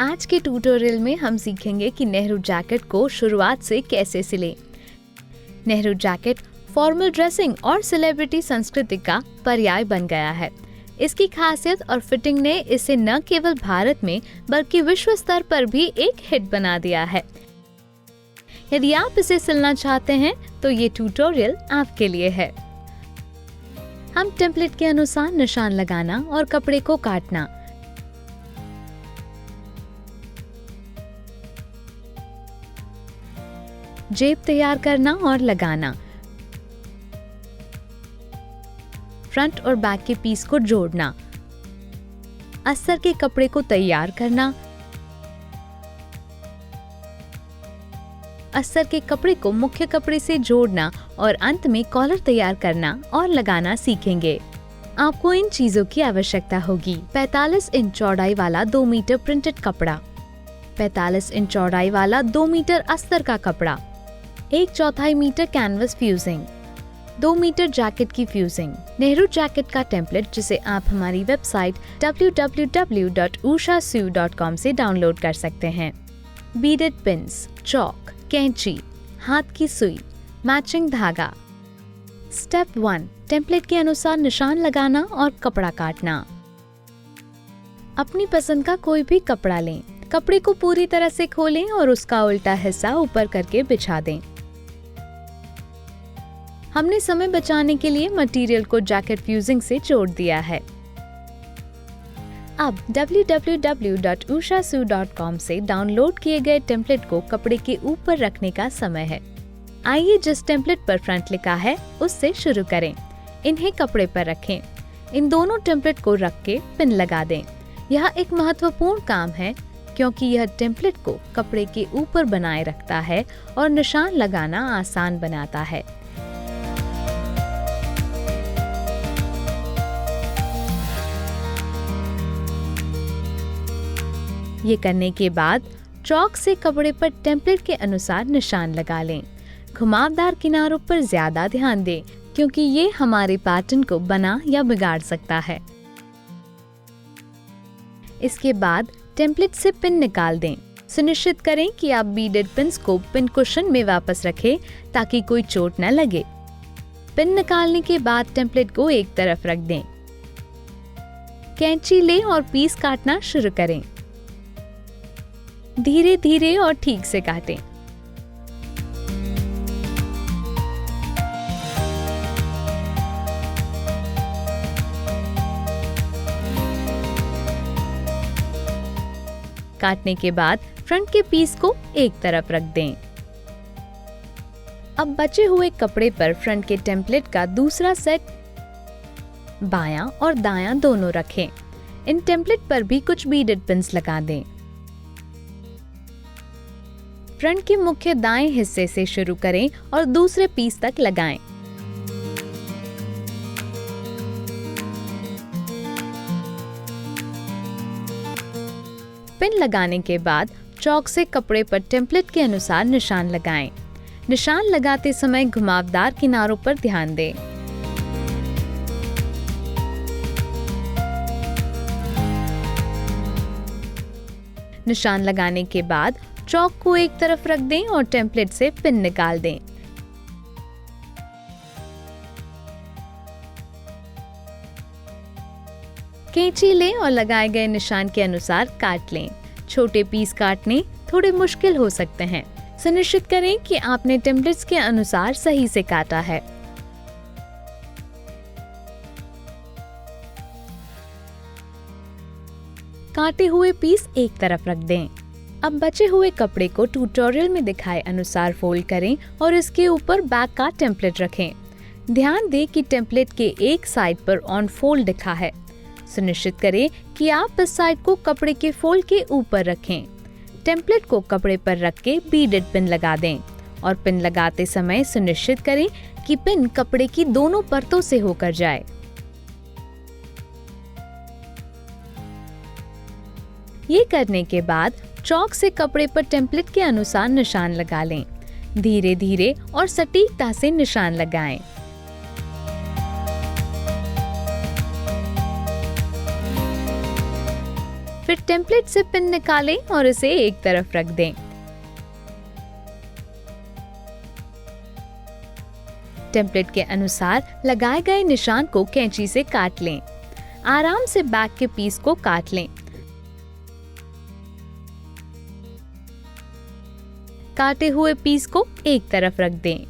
आज के ट्यूटोरियल में हम सीखेंगे कि नेहरू जैकेट को शुरुआत से कैसे सिले। नेहरू जैकेट फॉर्मल ड्रेसिंग और सेलिब्रिटी संस्कृति का पर्याय बन गया है। इसकी खासियत और फिटिंग ने इसे न केवल भारत में बल्कि विश्व स्तर पर भी एक हिट बना दिया है। यदि आप इसे सिलना चाहते हैं तो ये ट्यूटोरियल आपके लिए है। हम टेम्पलेट के अनुसार निशान लगाना और कपड़े को काटना, जेब तैयार करना और लगाना, फ्रंट और बैक के पीस को जोड़ना, अस्तर के कपड़े को तैयार करना, अस्तर के कपड़े को मुख्य कपड़े से जोड़ना और अंत में कॉलर तैयार करना और लगाना सीखेंगे। आपको इन चीजों की आवश्यकता होगी। 45 इंच चौड़ाई वाला 2 मीटर प्रिंटेड कपड़ा, 45 इंच चौड़ाई वाला 2 मीटर अस्तर का कपड़ा, 1/4 metre canvas fusing, 2 metre jacket की फ्यूजिंग। नेहरू जैकेट का टेम्पलेट जिसे आप हमारी वेबसाइट www.ushasew.com से डाउनलोड कर सकते हैं। बीडेड पिन्स, चौक, कैंची, हाथ की सुई, मैचिंग धागा। स्टेप 1, टेम्पलेट के अनुसार निशान लगाना और कपड़ा काटना। अपनी पसंद का कोई भी कपड़ा लें, कपड़े को पूरी तरह से खोलें और उसका उल्टा हिस्सा ऊपर करके बिछा दें। हमने समय बचाने के लिए मटेरियल को जैकेट फ्यूजिंग से जोड़ दिया है। अब www.ushasew.com से डाउनलोड किए गए टेम्पलेट को कपड़े के ऊपर रखने का समय है। आइए जिस टेम्पलेट पर फ्रंट लिखा है उससे शुरू करें। इन्हें कपड़े पर रखें। इन दोनों टेम्पलेट को रख के पिन लगा दें। यह एक महत्वपूर्ण काम है क्योंकि यह टेम्पलेट को कपड़े के ऊपर बनाए रखता है और निशान लगाना आसान बनाता है। ये करने के बाद चौक से कपड़े पर टेम्पलेट के अनुसार निशान लगा लें। घुमावदार किनारों पर ज्यादा ध्यान दें क्योंकि ये हमारे पैटर्न को बना या बिगाड़ सकता है। इसके बाद टेम्पलेट से पिन निकाल दें। सुनिश्चित करें कि आप बीडेड पिन्स को पिन कुशन में वापस रखें ताकि कोई चोट न लगे। पिन निकालने के बाद टेम्पलेट को एक तरफ रख दें। कैंची लें और पीस काटना शुरू करें। धीरे धीरे और ठीक से काटें। काटने के बाद फ्रंट के पीस को एक तरफ रख दें। अब बचे हुए कपड़े पर फ्रंट के टेम्पलेट का दूसरा सेट बायां और दायां दोनों रखें। इन टेम्पलेट पर भी कुछ बीडेड पिन्स लगा दें। फ्रंट के मुख्य दाएं हिस्से से शुरू करें और दूसरे पीस तक लगाएं। पिन लगाने के बाद चौक से कपड़े पर टेम्पलेट के अनुसार निशान लगाएं। निशान लगाते समय घुमावदार किनारों पर ध्यान दें। निशान लगाने के बाद चौक को एक तरफ रख दें और टेम्पलेट से पिन निकाल दें। कैंची लें और लगाए गए निशान के अनुसार काट लें। छोटे पीस काटने थोड़े मुश्किल हो सकते हैं। सुनिश्चित करें कि आपने टेम्पलेट्स के अनुसार सही से काटा है। काटे हुए पीस एक तरफ रख दें। अब बचे हुए कपड़े को ट्यूटोरियल में दिखाए अनुसार फोल्ड करें और इसके ऊपर बैक का टेम्पलेट रखें। ध्यान दें कि टेम्पलेट के एक साइड पर ऑन फोल्ड लिखा है। सुनिश्चित करें कि आप इस साइड को कपड़े के फोल्ड के ऊपर रखें। टेम्पलेट को कपड़े पर रख के बीडेड पिन लगा दें और पिन लगाते समय सुनिश्चित करें कि पिन कपड़े की दोनों परतों से होकर जाए। ये करने के बाद चौक से कपड़े पर टेम्पलेट के अनुसार निशान लगा लें। धीरे धीरे और सटीकता से निशान लगाएं। फिर टेम्पलेट से पिन निकालें और इसे एक तरफ रख दें। टेम्पलेट के अनुसार लगाए गए निशान को कैंची से काट लें। आराम से बैक के पीस को काट लें। काटे हुए पीस को एक तरफ रख दें।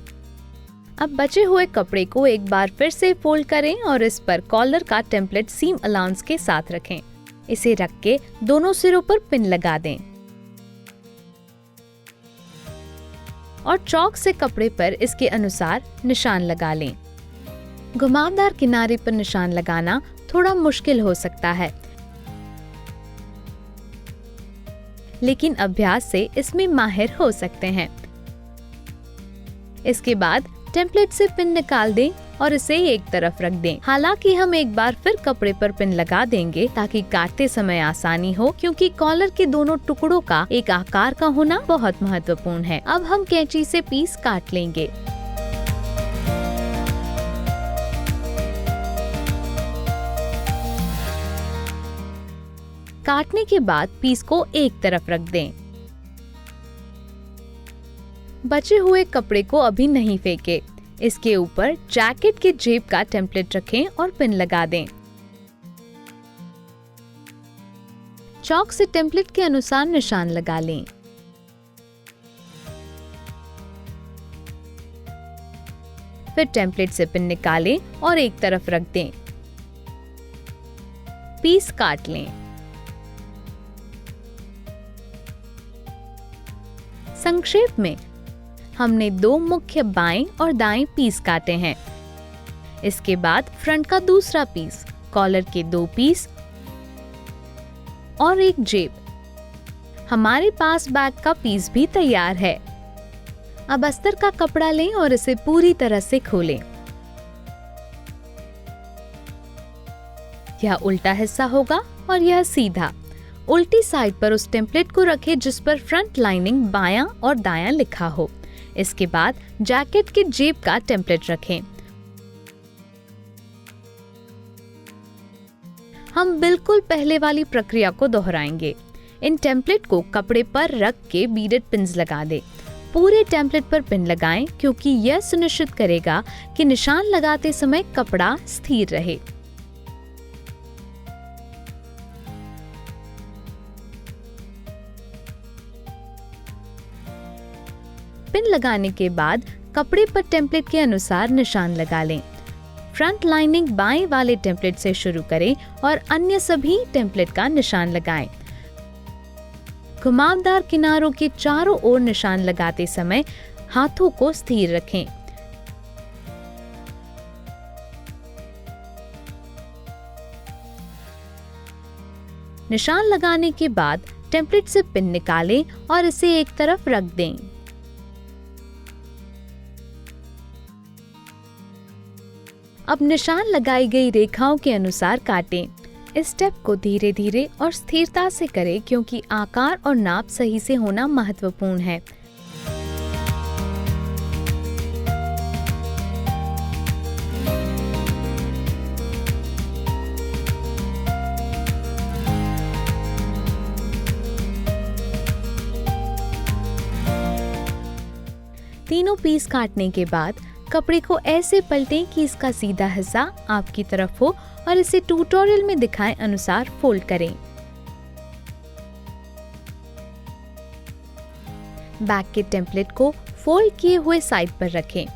अब बचे हुए कपड़े को एक बार फिर से फोल्ड करें और इस पर कॉलर का टेम्पलेट सीम अलाउंस के साथ रखें। इसे रख के दोनों सिरों पर पिन लगा दें और चौक से कपड़े पर इसके अनुसार निशान लगा लें। घुमावदार किनारे पर निशान लगाना थोड़ा मुश्किल हो सकता है, लेकिन अभ्यास से इसमें माहिर हो सकते हैं। इसके बाद टेम्पलेट से पिन निकाल दें और इसे एक तरफ रख दें। हालांकि हम एक बार फिर कपड़े पर पिन लगा देंगे ताकि काटते समय आसानी हो, क्योंकि कॉलर के दोनों टुकड़ों का एक आकार का होना बहुत महत्वपूर्ण है। अब हम कैंची से पीस काट लेंगे। काटने के बाद पीस को एक तरफ रख दें। बचे हुए कपड़े को अभी नहीं फेंके। इसके ऊपर जैकेट के जेब का टेम्पलेट रखें और पिन लगा दें। चौक से टेम्पलेट के अनुसार निशान लगा लें। फिर टेम्पलेट से पिन निकालें और एक तरफ रख दें। पीस काट लें। संक्षेप में हमने दो मुख्य बाएं और दाएं पीस काटे हैं। इसके बाद फ्रंट का दूसरा पीस, कॉलर के 2 पीस और एक जेब। हमारे पास बैक का पीस भी तैयार है। अब अस्तर का कपड़ा लें और इसे पूरी तरह से खोलें। यह उल्टा हिस्सा होगा और यह सीधा। उल्टी साइड पर उस टेम्पलेट को रखें जिस पर फ्रंट लाइनिंग बायां और दायां लिखा हो। इसके बाद जैकेट के जेब का टेम्पलेट रखें। हम बिल्कुल पहले वाली प्रक्रिया को दोहराएंगे। इन टेम्पलेट को कपड़े पर रख के बीडेड पिन्स लगा दें। पूरे टेम्पलेट पर पिन लगाएं, क्योंकि यह सुनिश्चित करेगा कि निशान लगाते समय कपड़ा स्थिर रहे। पिन लगाने के बाद कपड़े पर टेम्पलेट के अनुसार निशान लगा लें। फ्रंट लाइनिंग बाएं वाले टेम्पलेट से शुरू करें और अन्य सभी टेम्पलेट का निशान लगाएं। घुमावदार किनारों के चारों ओर निशान लगाते समय हाथों को स्थिर रखें। निशान लगाने के बाद टेम्पलेट से पिन निकालें और इसे एक तरफ रख दें। अब निशान लगाई गई रेखाओं के अनुसार काटें। इस स्टेप को धीरे धीरे और स्थिरता से करें, क्योंकि आकार और नाप सही से होना महत्वपूर्ण है। तीनों पीस काटने के बाद कपड़े को ऐसे पलटें कि इसका सीधा हिस्सा आपकी तरफ हो और इसे ट्यूटोरियल में दिखाए अनुसार फोल्ड करें। बैक के टेम्पलेट को फोल्ड किए हुए साइड पर रखें।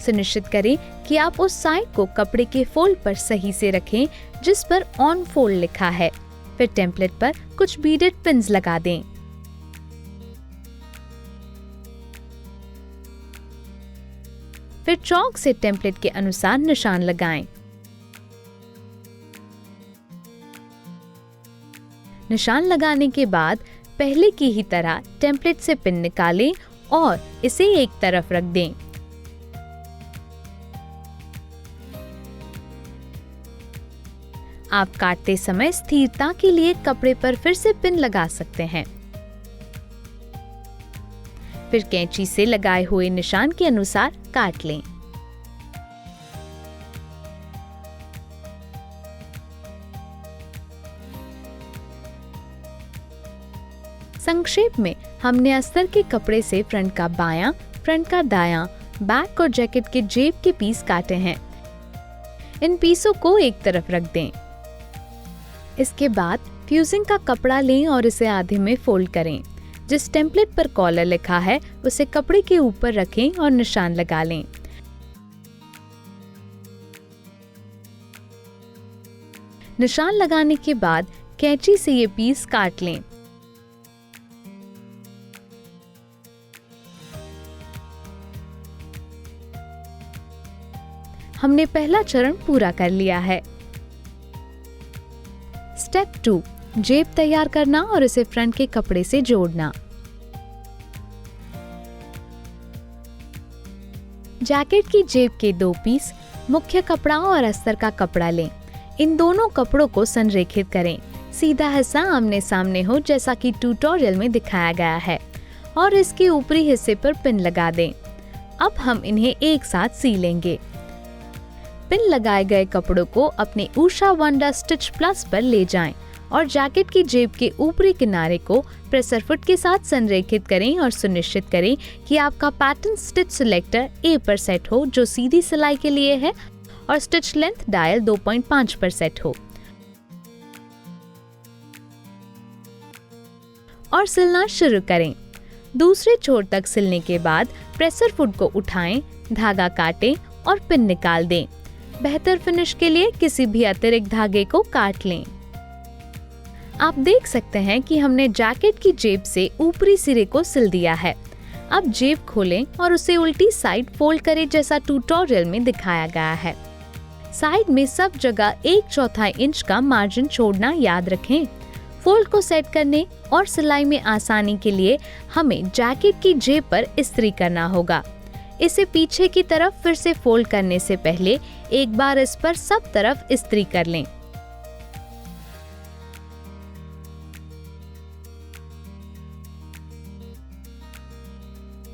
सुनिश्चित करें कि आप उस साइड को कपड़े के फोल्ड पर सही से रखें जिस पर ऑन फोल्ड लिखा है। फिर टेम्पलेट पर कुछ बीडेड पिन्स लगा दें। फिर चौक से टेम्पलेट के अनुसार निशान लगाएं। निशान लगाने के बाद पहले की ही तरह टेम्पलेट से पिन निकालें और इसे एक तरफ रख दें। आप काटते समय स्थिरता के लिए कपड़े पर फिर से पिन लगा सकते हैं। फिर कैंची से लगाए हुए निशान के अनुसार काट लें। संक्षेप में हमने अस्तर के कपड़े से फ्रंट का बायां, फ्रंट का दायां, बैक और जैकेट के जेब के पीस काटे हैं। इन पीसों को एक तरफ रख दें। इसके बाद फ्यूजिंग का कपड़ा लें और इसे आधे में फोल्ड करें। जिस टेम्पलेट पर कॉलर लिखा है उसे कपड़े के ऊपर रखें और निशान लगा लें। निशान लगाने के बाद कैंची से ये पीस काट लें। हमने पहला चरण पूरा कर लिया है। स्टेप 2, जेब तैयार करना और इसे फ्रंट के कपड़े से जोड़ना। जैकेट की जेब के 2 पीस, मुख्य कपड़ा और अस्तर का कपड़ा लें। इन दोनों कपड़ों को संरेखित करें। सीधा हिस्सा आमने सामने हो जैसा कि ट्यूटोरियल में दिखाया गया है और इसके ऊपरी हिस्से पर पिन लगा दें। अब हम इन्हें एक साथ सीलेंगे। पिन लगाए गए कपड़ों को अपने उषा वंडर स्टिच प्लस पर ले जाएं और जैकेट की जेब के ऊपरी किनारे को प्रेसर फुट के साथ संरेखित करें और सुनिश्चित करें कि आपका पैटर्न स्टिच सिलेक्टर ए पर सेट हो जो सीधी सिलाई के लिए है और स्टिच लेंथ डायल 2.5 पर सेट हो। और सिलना शुरू करें। दूसरे छोर तक सिलने के बाद प्रेसर फुट को उठाएं, धागा काटें और पिन निकाल दें। बेहतर फिनिश के लिए किसी भी अतिरिक्त धागे को काट लें। आप देख सकते हैं कि हमने जैकेट की जेब से ऊपरी सिरे को सिल दिया है। अब जेब खोलें और उसे उल्टी साइड फोल्ड करें जैसा ट्यूटोरियल में दिखाया गया है। साइड में सब जगह 1/4 इंच का मार्जिन छोड़ना याद रखें। फोल्ड को सेट करने और सिलाई में आसानी के लिए हमें जैकेट की जेब पर इस्त्री करना होगा। इसे पीछे की तरफ फिर से फोल्ड करने से पहले एक बार इस पर सब तरफ इस्त्री कर लें।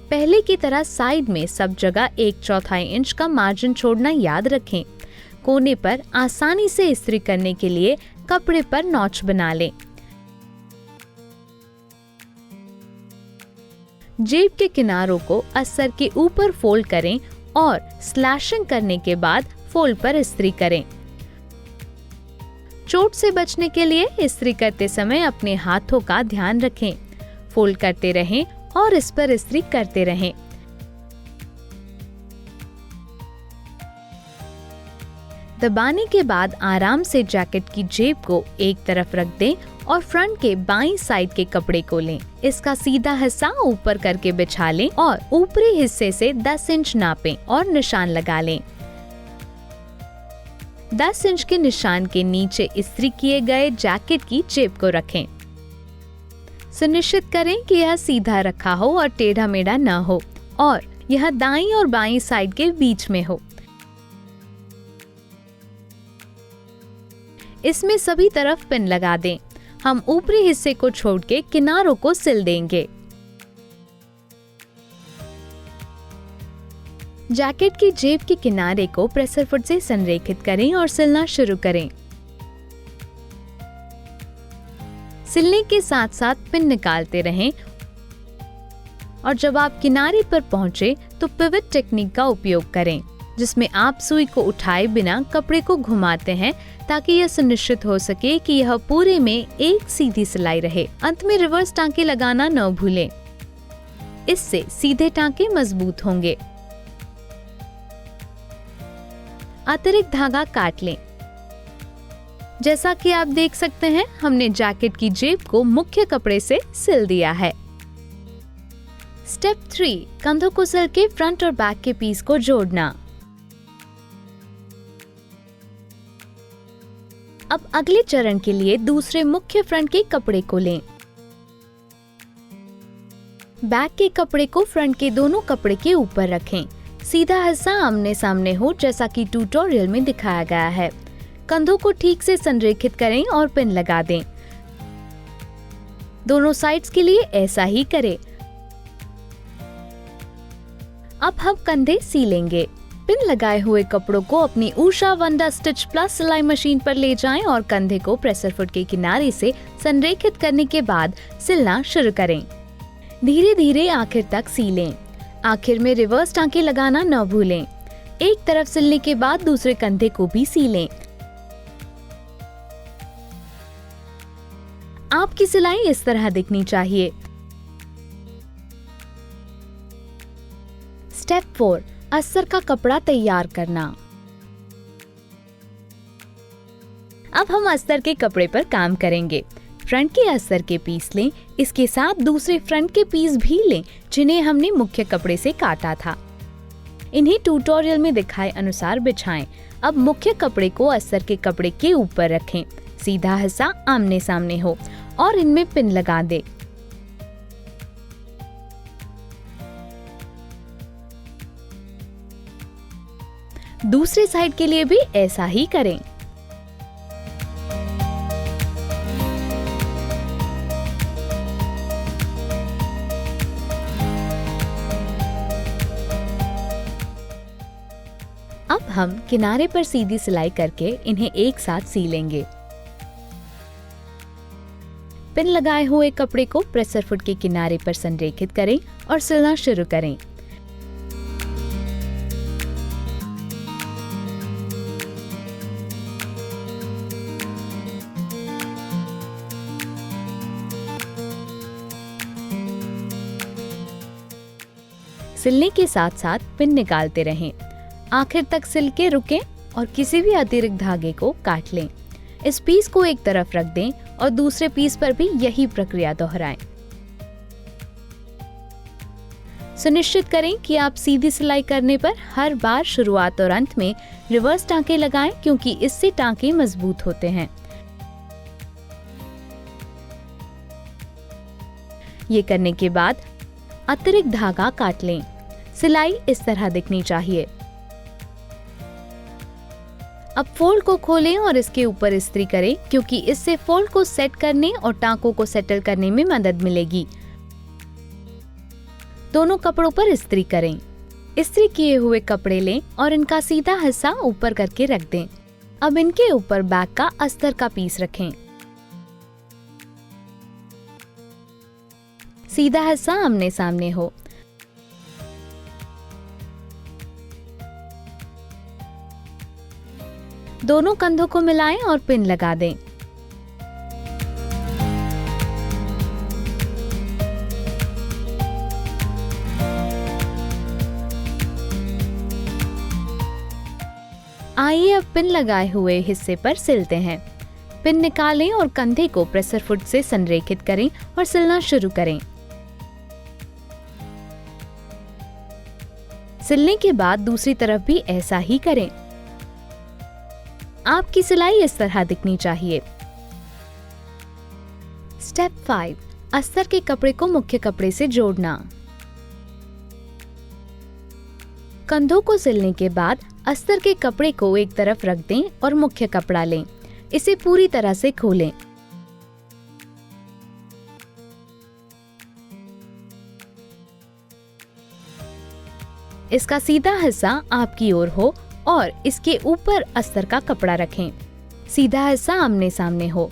पहले की तरह साइड में सब जगह 1/4 इंच का मार्जिन छोड़ना याद रखें। कोने पर आसानी से इस्त्री करने के लिए कपड़े पर नॉच बना लें। जेब के किनारों को अस्तर के ऊपर फोल्ड करें और स्लैशिंग करने के बाद फोल्ड पर इस्त्री करें। चोट से बचने के लिए इस्त्री करते समय अपने हाथों का ध्यान रखें। फोल्ड करते रहें और इस पर इस्त्री करते रहें। दबाने के बाद आराम से जैकेट की जेब को एक तरफ रख दें और फ्रंट के बाईं साइड के कपड़े को लें। इसका सीधा हिस्सा ऊपर करके बिछा लें और ऊपरी हिस्से से 10 इंच नापें और निशान लगा लें। 10 इंच के निशान के नीचे इस्त्री किए गए जैकेट की जेब को रखें। सुनिश्चित करें कि यह सीधा रखा हो और टेढ़ा मेढ़ा न हो और यह दाईं और बाईं साइड के बीच में हो। इसमें सभी तरफ पिन लगा दें। हम ऊपरी हिस्से को छोड़ के किनारों को सिल देंगे। जैकेट की जेब के किनारे को प्रेसर फुट से संरेखित करें और सिलना शुरू करें। सिलने के साथ साथ पिन निकालते रहें और जब आप किनारे पर पहुंचे तो पिवट टेक्निक का उपयोग करें, जिसमें आप सुई को उठाए बिना कपड़े को घुमाते हैं ताकि यह सुनिश्चित हो सके कि यह पूरे में एक सीधी सिलाई रहे। अंत में रिवर्स टांके लगाना न भूलें, इससे सीधे टांके मजबूत होंगे। अतिरिक्त धागा काट लें। जैसा कि आप देख सकते हैं, हमने जैकेट की जेब को मुख्य कपड़े से सिल दिया है। स्टेप 3, कंधों को सिल के फ्रंट और बैक के पीस को जोड़ना। अब अगले चरण के लिए दूसरे मुख्य फ्रंट के कपड़े को लें। बैक के कपड़े को फ्रंट के दोनों कपड़े के ऊपर रखें। सीधा हिस्सा आमने सामने हो जैसा कि ट्यूटोरियल में दिखाया गया है। कंधों को ठीक से संरेखित करें और पिन लगा दें। दोनों साइड्स के लिए ऐसा ही करें। अब हम कंधे सीलेंगे। पिन लगाए हुए कपड़ों को अपनी उषा वंडर स्टिच प्लस सिलाई मशीन पर ले जाएं और कंधे को प्रेसर फुट के किनारे से संरेखित करने के बाद सिलना शुरू करें। धीरे धीरे आखिर तक सीलें। आखिर में रिवर्स टांके लगाना न भूलें। एक तरफ सिलने के बाद दूसरे कंधे को भी सीलें। आपकी सिलाई इस तरह दिखनी चाहिए। स्टेप 4, अस्तर का कपड़ा तैयार करना। अब हम अस्तर के कपड़े पर काम करेंगे। फ्रंट के अस्तर के पीस लें, इसके साथ दूसरे फ्रंट के पीस भी लें जिन्हें हमने मुख्य कपड़े से काटा था। इन्हें ट्यूटोरियल में दिखाए अनुसार बिछाएं। अब मुख्य कपड़े को अस्तर के कपड़े के ऊपर रखें, सीधा हिस्सा आमने सामने हो और इनमें पिन लगा दें। दूसरे साइड के लिए भी ऐसा ही करें। अब हम किनारे पर सीधी सिलाई करके इन्हें एक साथ सीलेंगे। पिन लगाए हुए कपड़े को प्रेसर फुट के किनारे पर संरेखित करें और सिलना शुरू करें। सिलने के साथ साथ पिन निकालते रहें। आखिर तक सिल के रुकें और किसी भी अतिरिक्त धागे को काट लें। इस पीस को एक तरफ रख दें और दूसरे पीस पर भी यही प्रक्रिया दोहराएं। सुनिश्चित करें कि आप सीधी सिलाई करने पर हर बार शुरुआत और अंत में रिवर्स टांके लगाएं, क्योंकि इससे टांके मजबूत होते हैं। ये करने के बाद अतिरिक्त धागा काट लें। सिलाई इस तरह दिखनी चाहिए। अब फोल्ड को खोलें और इसके ऊपर इस्त्री करें, क्योंकि इससे फोल्ड को सेट करने और टांकों को सेटल करने में मदद मिलेगी। दोनों कपड़ों पर इस्त्री करें। इस्त्री किए हुए कपड़े लें और इनका सीधा हिस्सा ऊपर करके रख दें। अब इनके ऊपर बैक का अस्तर का पीस रखें। सीधा हिस्सा आमने सामने हो। दोनों कंधों को मिलाएं और पिन लगा दें। आइए अब पिन लगाए हुए हिस्से पर सिलते हैं। पिन निकालें और कंधे को प्रेसर फुट से संरेखित करें और सिलना शुरू करें। सिलने के बाद दूसरी तरफ भी ऐसा ही करें। आपकी सिलाई इस तरह दिखनी चाहिए। स्टेप 5, अस्तर के कपड़े को मुख्य कपड़े से जोड़ना। कंधों को सिलने के बाद अस्तर के कपड़े को एक तरफ रख दें और मुख्य कपड़ा लें। इसे पूरी तरह से खोलें। इसका सीधा हिस्सा आपकी ओर हो और इसके ऊपर अस्तर का कपड़ा रखें। सीधा हिस्सा आमने सामने हो।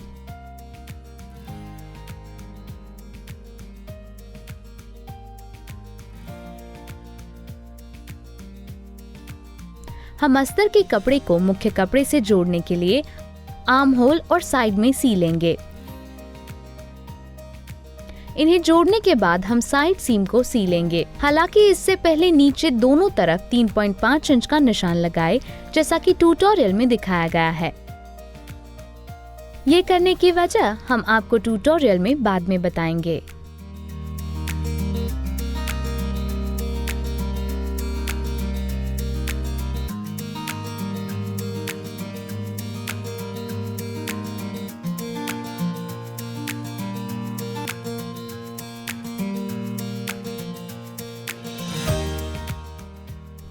हम अस्तर के कपड़े को मुख्य कपड़े से जोड़ने के लिए आर्म होल और साइड में सीलेंगे। इन्हें जोड़ने के बाद हम साइड सीम को सीलेंगे। हालांकि इससे पहले नीचे दोनों तरफ 3.5 इंच का निशान लगाएं, जैसा कि ट्यूटोरियल में दिखाया गया है। ये करने की वजह हम आपको ट्यूटोरियल में बाद में बताएंगे।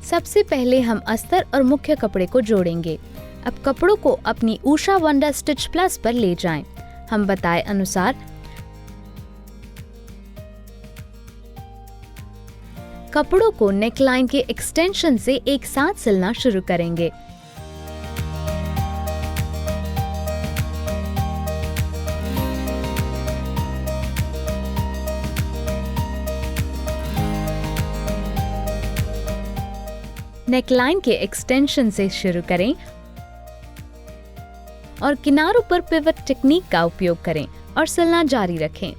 सबसे पहले हम अस्तर और मुख्य कपड़े को जोड़ेंगे। अब कपड़ों को अपनी उषा वंडर स्टिच प्लस पर ले जाएं। हम बताए अनुसार कपड़ों को नेकलाइन के एक्सटेंशन से एक साथ सिलना शुरू करेंगे। नेकलाइन के एक्सटेंशन से शुरू करें और किनारों पर पिवट टेक्निक का उपयोग करें और सिलना जारी रखें।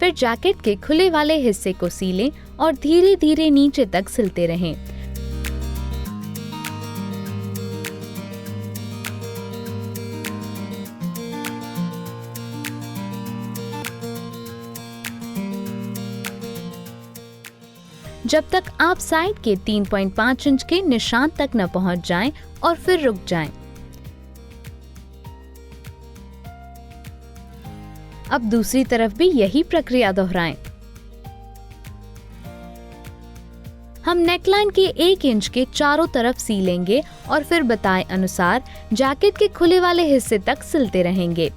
फिर जैकेट के खुले वाले हिस्से को सीलें और धीरे धीरे नीचे तक सिलते रहें। जब तक आप साइड के 3.5 इंच के निशान तक न पहुंच जाएं और फिर रुक जाएं। अब दूसरी तरफ भी यही प्रक्रिया दोहराएं। हम नेकलाइन के 1 इंच के चारों तरफ सीलेंगे और फिर बताए अनुसार जैकेट के खुले वाले हिस्से तक सिलते रहेंगे।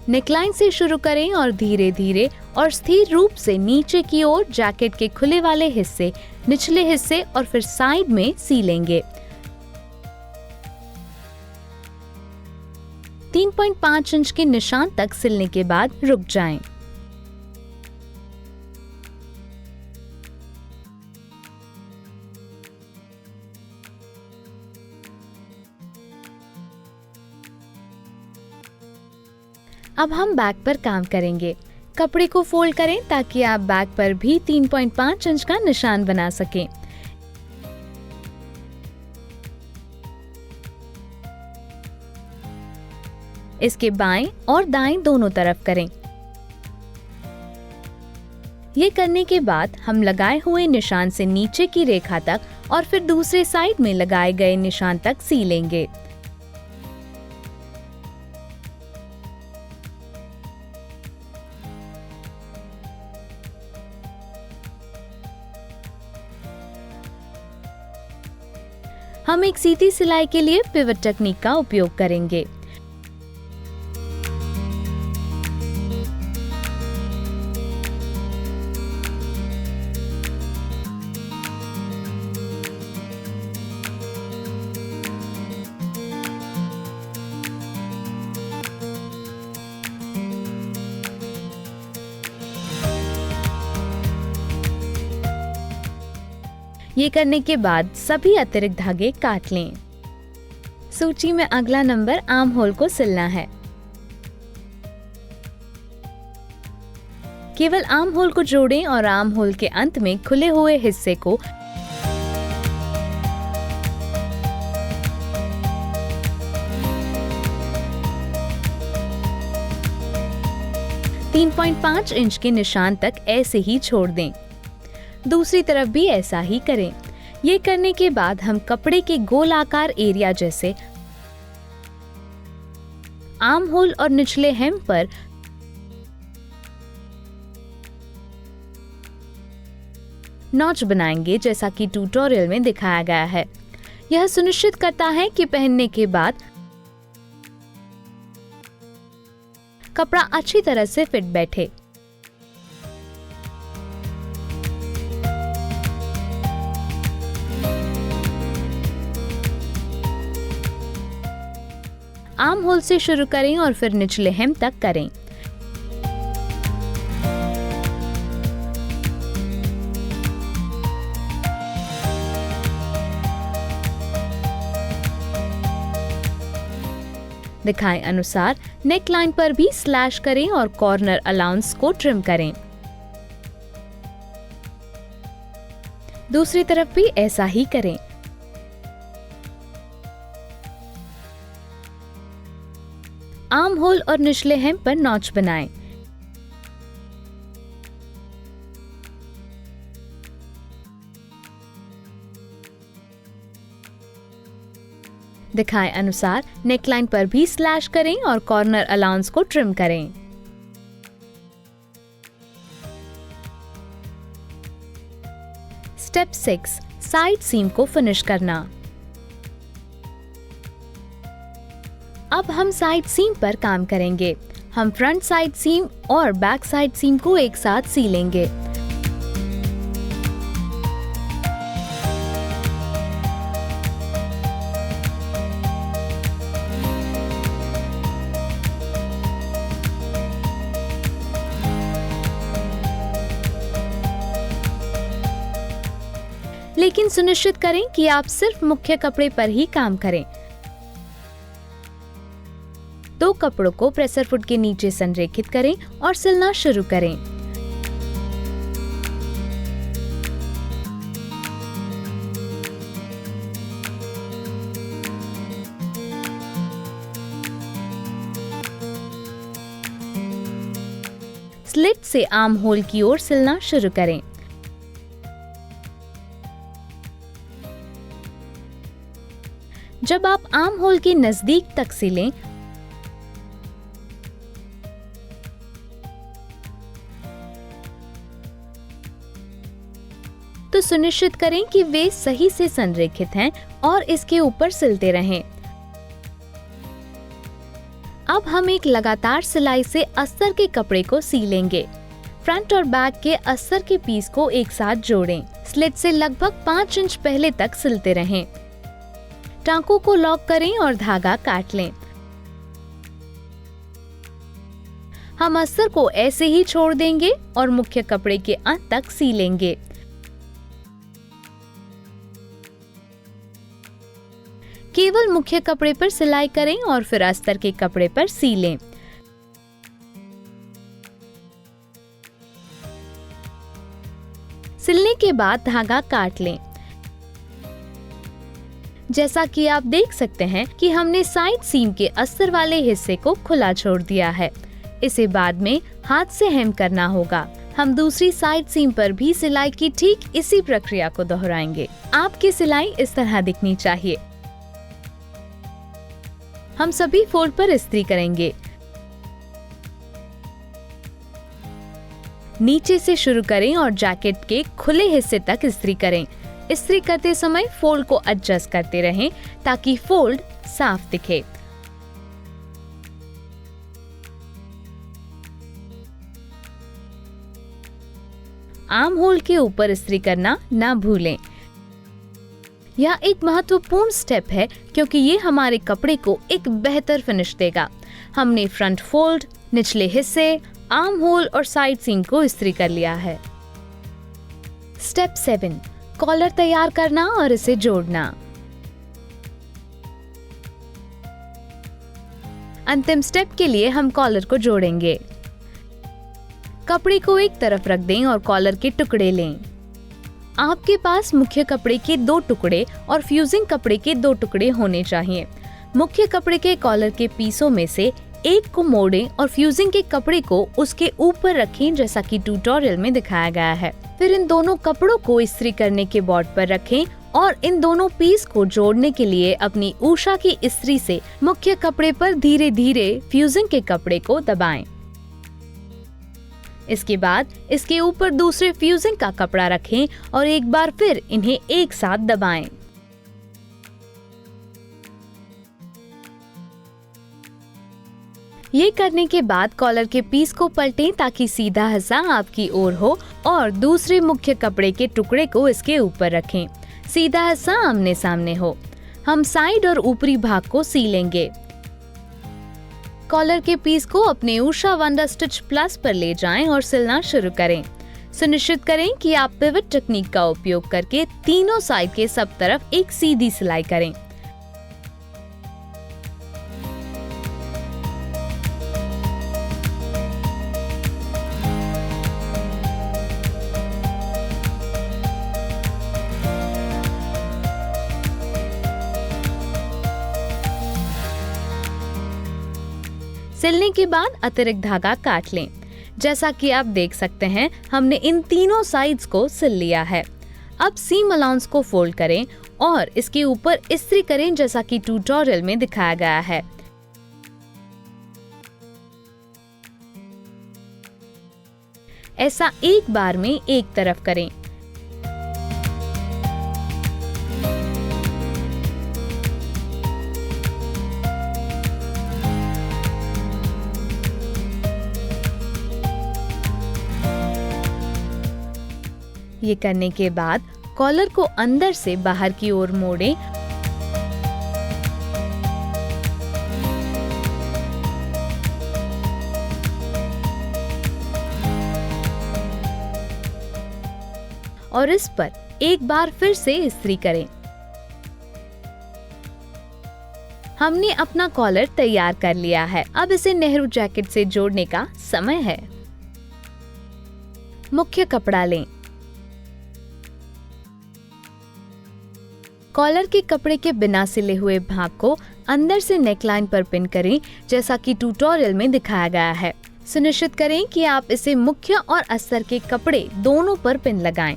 नेकलाइन से शुरू करें और धीरे धीरे और स्थिर रूप से नीचे की ओर जैकेट के खुले वाले हिस्से, निचले हिस्से और फिर साइड में सीलेंगे। 3.5 इंच के निशान तक सिलने के बाद रुक जाएं। अब हम बैक पर काम करेंगे। कपड़े को फोल्ड करें ताकि आप बैक पर भी 3.5 इंच का निशान बना सकें। इसके बाएं और दाएं दोनों तरफ करें। ये करने के बाद हम लगाए हुए निशान से नीचे की रेखा तक और फिर दूसरे साइड में लगाए गए निशान तक सीलेंगे। हम एक सीधी सिलाई के लिए पिवट टेक्निक का उपयोग करेंगे। ये करने के बाद सभी अतिरिक्त धागे काट लें। सूची में अगला नंबर आर्म होल को सिलना है। केवल आर्म होल को जोड़ें और आर्म होल के अंत में खुले हुए हिस्से को .5 इंच के निशान तक ऐसे ही छोड़ दें। दूसरी तरफ भी ऐसा ही करें। ये करने के बाद हम कपड़े के गोलाकार एरिया जैसे आर्म होल और निचले हेम पर नॉच बनाएंगे, जैसा कि ट्यूटोरियल में दिखाया गया है। यह सुनिश्चित करता है कि पहनने के बाद कपड़ा अच्छी तरह से फिट बैठे। आर्म होल से शुरू करें और फिर निचले हेम तक करें। दिखाए अनुसार नेक लाइन पर भी स्लैश करें और कॉर्नर अलाउंस को ट्रिम करें। दूसरी तरफ भी ऐसा ही करें। आर्म होल और निचले हेम पर नॉच बनाएं। दिखाए अनुसार नेकलाइन पर भी स्लैश करें और कॉर्नर अलाउंस को ट्रिम करें। स्टेप 6, साइड सीम को फिनिश करना। अब हम साइड सीम पर काम करेंगे। हम फ्रंट साइड सीम और बैक साइड सीम को एक साथ सीलेंगे। लेकिन सुनिश्चित करें कि आप सिर्फ मुख्य कपड़े पर ही काम करें। दो कपड़ों को प्रेसर फुट के नीचे संरेखित करें और सिलना शुरू करें। स्लिट से आर्म होल की ओर सिलना शुरू करें। जब आप आर्म होल के नजदीक तक सिलें, तो सुनिश्चित करें कि वे सही से संरेखित हैं और इसके ऊपर सिलते रहें। अब हम एक लगातार सिलाई से अस्तर के कपड़े को सीलेंगे। फ्रंट और बैक के अस्तर के पीस को एक साथ जोड़ें। स्लिट से लगभग 5 इंच पहले तक सिलते रहें। टांकों को लॉक करें और धागा काट लें। हम अस्तर को ऐसे ही छोड़ देंगे और मुख्य कपड़े के अंत तक सीलेंगे। केवल मुख्य कपड़े पर सिलाई करें और फिर अस्तर के कपड़े पर सीलें। सिलने के बाद धागा काट लें। जैसा कि आप देख सकते हैं कि हमने साइड सीम के अस्तर वाले हिस्से को खुला छोड़ दिया है। इसे बाद में हाथ से हेम करना होगा। हम दूसरी साइड सीम पर भी सिलाई की ठीक इसी प्रक्रिया को दोहराएंगे। आपकी सिलाई इस तरह दिखनी चाहिए। हम सभी फोल्ड पर इस्त्री करेंगे। नीचे से शुरू करें और जैकेट के खुले हिस्से तक इस्त्री करें। इस्त्री करते समय फोल्ड को एडजस्ट करते रहें ताकि फोल्ड साफ दिखे। आर्म होल के ऊपर इस्त्री करना ना भूलें। यह एक महत्वपूर्ण स्टेप है क्योंकि ये हमारे कपड़े को एक बेहतर फिनिश देगा। हमने फ्रंट फोल्ड, निचले हिस्से, आर्म होल और साइड सीम को इस्त्री कर लिया है। स्टेप 7, कॉलर तैयार करना और इसे जोड़ना। अंतिम स्टेप के लिए हम कॉलर को जोड़ेंगे। कपड़े को एक तरफ रख दें और कॉलर के टुकड़े लें। आपके पास मुख्य कपड़े के 2 टुकड़े और फ्यूजिंग कपड़े के 2 टुकड़े होने चाहिए। मुख्य कपड़े के कॉलर के पीसों में से एक को मोड़ें और फ्यूजिंग के कपड़े को उसके ऊपर रखें जैसा कि ट्यूटोरियल में दिखाया गया है। फिर इन दोनों कपड़ों को इस्त्री करने के बोर्ड पर रखें और इन दोनों पीस को जोड़ने के लिए अपनी उषा की इस्त्री से मुख्य कपड़े पर धीरे धीरे फ्यूजिंग के कपड़े को दबाएं। इसके बाद इसके ऊपर दूसरे फ्यूजिंग का कपड़ा रखें और एक बार फिर इन्हें एक साथ दबाएं। ये करने के बाद कॉलर के पीस को पलटें ताकि सीधा हिस्सा आपकी ओर हो और दूसरे मुख्य कपड़े के टुकड़े को इसके ऊपर रखें। सीधा हिस्सा आमने सामने हो। हम साइड और ऊपरी भाग को सीलेंगे। कॉलर के पीस को अपने उषा वंडर स्टिच प्लस पर ले जाएं और सिलना शुरू करें। सुनिश्चित करें कि आप पिवट टेक्निक का उपयोग करके तीनों साइड के सब तरफ एक सीधी सिलाई करें। सिलने के बाद अतिरिक्त धागा काट लें। जैसा कि आप देख सकते हैं, हमने इन तीनों साइड्स को सिल लिया है। अब सीम अलाउंस को फोल्ड करें और इसके ऊपर इस्त्री करें जैसा कि ट्यूटोरियल में दिखाया गया है। ऐसा एक बार में एक तरफ करें। ये करने के बाद कॉलर को अंदर से बाहर की ओर मोड़ें और इस पर एक बार फिर से इस्त्री करें। हमने अपना कॉलर तैयार कर लिया है। अब इसे नेहरू जैकेट से जोड़ने का समय है। मुख्य कपड़ा लें। कॉलर के कपड़े के बिना सिले हुए भाग को अंदर से नेकलाइन पर पिन करें, जैसा कि ट्यूटोरियल में दिखाया गया है। सुनिश्चित करें कि आप इसे मुख्य और अस्तर के कपड़े दोनों पर पिन लगाएं।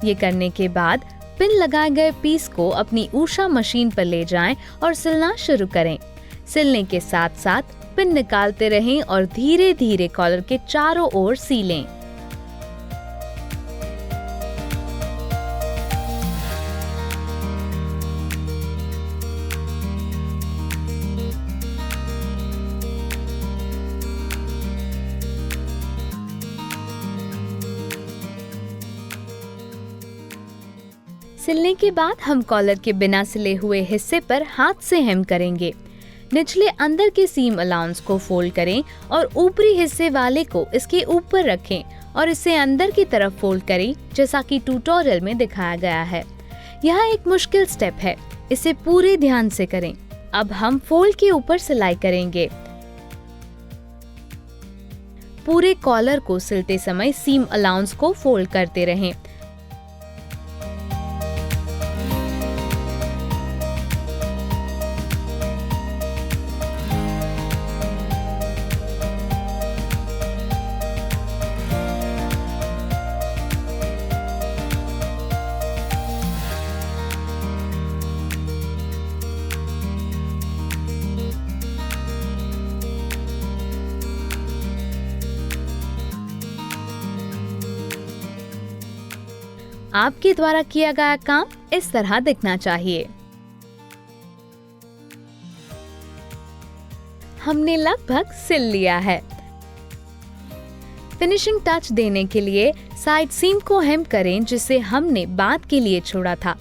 ये करने के बाद पिन लगाए गए पीस को अपनी ऊषा मशीन पर ले जाएं और सिलना शुरू करें। सिलने के साथ साथ पिन निकालते रहें और धीरे धीरे कॉलर के चारों ओर सीलें। सिलने के बाद हम कॉलर के बिना सिले हुए हिस्से पर हाथ से हेम करेंगे। निचले अंदर के सीम अलाउंस को फोल्ड करें और ऊपरी हिस्से वाले को इसके ऊपर रखें और इसे अंदर की तरफ फोल्ड करें, जैसा कि ट्यूटोरियल में दिखाया गया है। यह एक मुश्किल स्टेप है, इसे पूरे ध्यान से करें। अब हम फोल्ड के ऊपर सिलाई करेंगे। पूरे कॉलर को सिलते समय सीम अलाउंस को फोल्ड करते रहें। आपके द्वारा किया गया काम इस तरह दिखना चाहिए। हमने लगभग सिल लिया है। फिनिशिंग टच देने के लिए साइड सीम को हेम करें, जिसे हमने बाद के लिए छोड़ा था।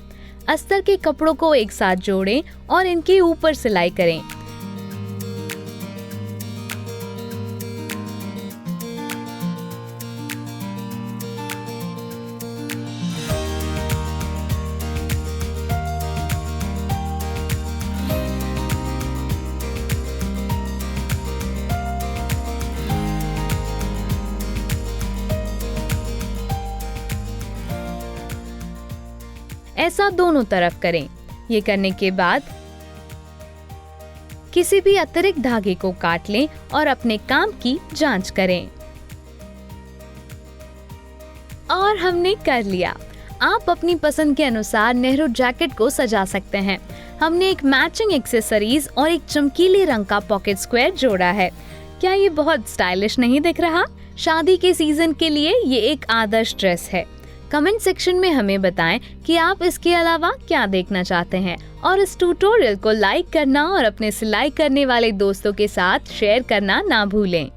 अस्तर के कपड़ों को एक साथ जोड़ें और इनके ऊपर सिलाई करें। ऐसा दोनों तरफ करें। ये करने के बाद किसी भी अतिरिक्त धागे को काट लें और अपने काम की जांच करें। और हमने कर लिया। आप अपनी पसंद के अनुसार नेहरू जैकेट को सजा सकते हैं। हमने एक मैचिंग एक्सेसरीज और एक चमकीले रंग का पॉकेट स्क्वायर जोड़ा है। क्या ये बहुत स्टाइलिश नहीं दिख रहा? शादी के सीजन के लिए ये एक आदर्श ड्रेस है। कमेंट सेक्शन में हमें बताएं कि आप इसके अलावा क्या देखना चाहते हैं और इस ट्यूटोरियल को लाइक करना और अपने सिलाई करने वाले दोस्तों के साथ शेयर करना ना भूलें।